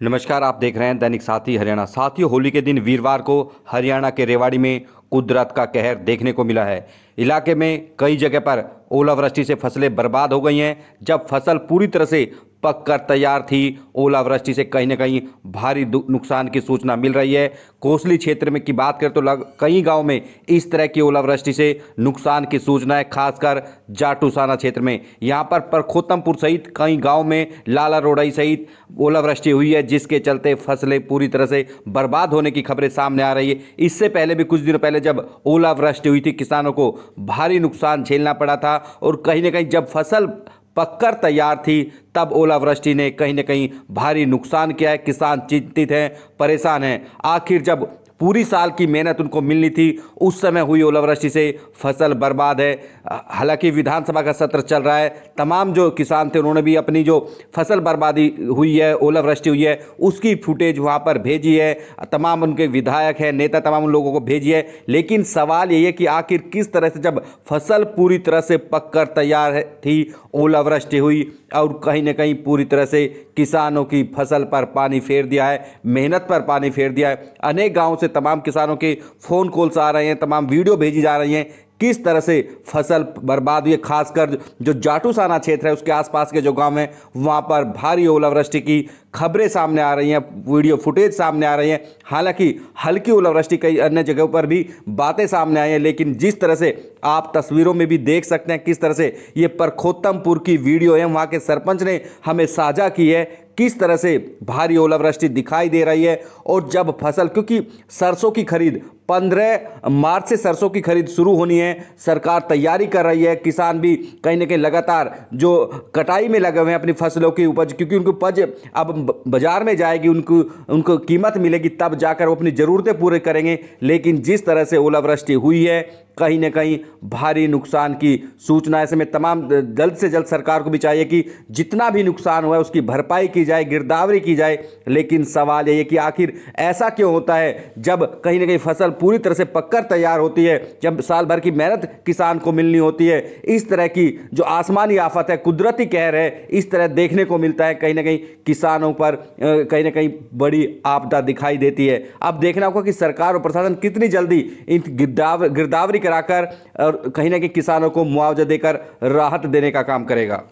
नमस्कार, आप देख रहे हैं दैनिक साथी हरियाणा। साथियों, होली के दिन वीरवार को हरियाणा के रेवाड़ी में कुदरत का कहर देखने को मिला है। इलाके में कई जगह पर ओलावृष्टि से फसलें बर्बाद हो गई हैं। जब फसल पूरी तरह से पककर तैयार थी, ओलावृष्टि से कहीं न कहीं भारी नुकसान की सूचना मिल रही है। कोसली क्षेत्र में की बात करें तो कई गांव में इस तरह की ओलावृष्टि से नुकसान की सूचना है, खासकर जाटूसाना क्षेत्र में। यहां पर परखोत्तमपुर सहित कई गांव में लाला रोडाई सहित ओलावृष्टि हुई है, जिसके चलते फसलें पूरी तरह से बर्बाद होने की खबरें सामने आ रही है। इससे पहले भी कुछ दिनों पहले जब ओलावृष्टि हुई थी, किसानों को भारी नुकसान झेलना पड़ा था और कहीं न कहीं जब फसल पककर तैयार थी तब ओलावृष्टि ने कहीं न कहीं भारी नुकसान किया है। किसान चिंतित हैं, परेशान हैं। आखिर जब पूरी साल की मेहनत उनको मिलनी थी, उस समय हुई ओलावृष्टि से फसल बर्बाद है। हालांकि विधानसभा का सत्र चल रहा है, तमाम जो किसान थे उन्होंने भी अपनी जो फसल बर्बादी हुई है, ओलावृष्टि हुई है, उसकी फुटेज वहां पर भेजी है। तमाम उनके विधायक हैं, नेता तमाम उन लोगों को भेजी है। लेकिन सवाल यही है कि आखिर किस तरह से जब फसल पूरी तरह से पककर तैयार थी, ओलावृष्टि हुई और कहीं ना कहीं पूरी तरह से किसानों की फसल पर पानी फेर दिया है, मेहनत पर पानी फेर दिया है। अनेक गांवों से तमाम किसानों के फोन कॉल्स आ रहे हैं, तमाम वीडियो भेजी जा रही हैं किस तरह से फसल बर्बाद हुई है। खासकर जो जाटूसाना क्षेत्र है, उसके आसपास के जो गांव हैं, वहां पर भारी ओलावृष्टि की खबरें सामने आ रही हैं, वीडियो फुटेज सामने आ रही हैं। हालांकि हल्की ओलावृष्टि कई अन्य जगहों पर भी बातें सामने आई हैं, लेकिन जिस तरह से आप तस्वीरों में भी देख सकते हैं किस तरह से ये परखोत्तमपुर की वीडियो है, वहां के सरपंच ने हमें साझा की है, किस तरह से भारी ओलावृष्टि दिखाई दे रही है। और जब फसल, क्योंकि सरसों की खरीद 15 मार्च से सरसों की खरीद शुरू होनी है, सरकार तैयारी कर रही है, किसान भी कहीं ना कहीं लगातार जो कटाई में लगे हुए हैं अपनी फसलों की उपज, क्योंकि उनकी उपज अब बाजार में जाएगी, उनको कीमत मिलेगी, तब जाकर वो अपनी ज़रूरतें पूरे करेंगे। लेकिन जिस तरह से ओलावृष्टि हुई है, कहीं ना कहीं भारी नुकसान की सूचना ऐसे में तमाम जल्द से जल्द सरकार को भी चाहिए कि जितना भी नुकसान हुआ है उसकी भरपाई की जाए, गिरदावरी की जाए। लेकिन सवाल ये है कि आखिर ऐसा क्यों होता है जब कहीं ना कहीं फसल पूरी तरह से पककर तैयार होती है, जब साल भर की मेहनत किसान को मिलनी होती है, इस तरह की जो आसमानी आफत है, कुदरती कहर है, इस तरह देखने को मिलता है। कहीं ना कहीं किसानों पर कहीं ना कहीं बड़ी आपदा दिखाई देती है। अब देखना होगा कि सरकार और प्रशासन कितनी जल्दी इन गिरदावरी कराकर और कहीं ना कहीं किसानों को मुआवजा देकर राहत देने का काम करेगा।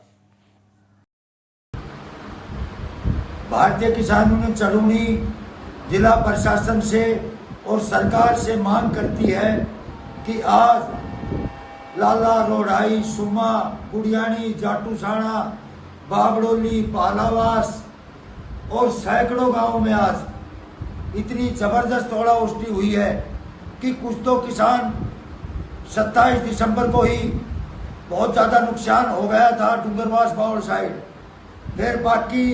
भारतीय किसान यूनियन चलूनी जिला प्रशासन से और सरकार से मांग करती है कि आज लाला रोडाई, सुमा, गुड़ियानी, जाटूसाना, बाबड़ोली, पालावास और सैकड़ों गांवों में आज इतनी जबरदस्त ओलावृष्टि हुई है कि कुछ तो किसान 27 दिसंबर को ही बहुत ज़्यादा नुकसान हो गया था डूंगरवास बाउल साइड। फिर बाकी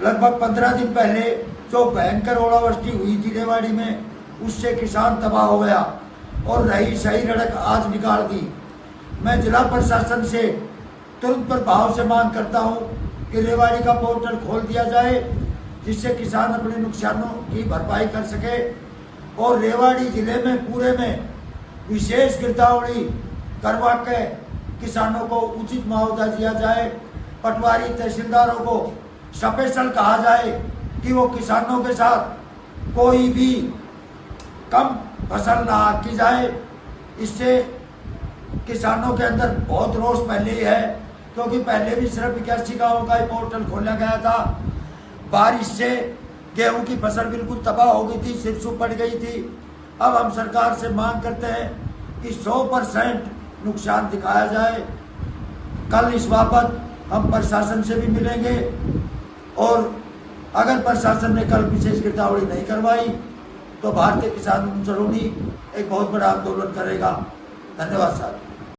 लगभग 15 दिन पहले जो भयंकर ओलावृष्टि हुई थी रेवाड़ी में, उससे किसान तबाह हो गया और रही सही रड़क आज निकाल दी। मैं जिला प्रशासन से तुरंत प्रभाव से मांग करता हूं कि रेवाड़ी का पोर्टल खोल दिया जाए, जिससे किसान अपने नुकसानों की भरपाई कर सके और रेवाड़ी जिले में पूरे में विशेष गिरदावरी करवा के किसानों को उचित मुआवजा दिया जाए। पटवारी तहसीलदारों को स्पेशल कहा जाए कि वो किसानों के साथ कोई भी कम फसल ना की जाए। इससे किसानों के अंदर बहुत रोष पहले ही है, क्योंकि पहले भी सिर्फ 81 गाँवों का ही पोर्टल खोला गया था। बारिश से गेहूं की फसल बिल्कुल तबाह हो गई थी, सिरसू पड़ गई थी। अब हम सरकार से मांग करते हैं कि 100% नुकसान दिखाया जाए। कल इस बाबत हम प्रशासन से भी मिलेंगे और अगर प्रशासन ने कल विशेष गिरदावरी नहीं करवाई तो भारतीय किसान यूनियन चलूनी एक बहुत बड़ा आंदोलन करेगा। धन्यवाद साहब।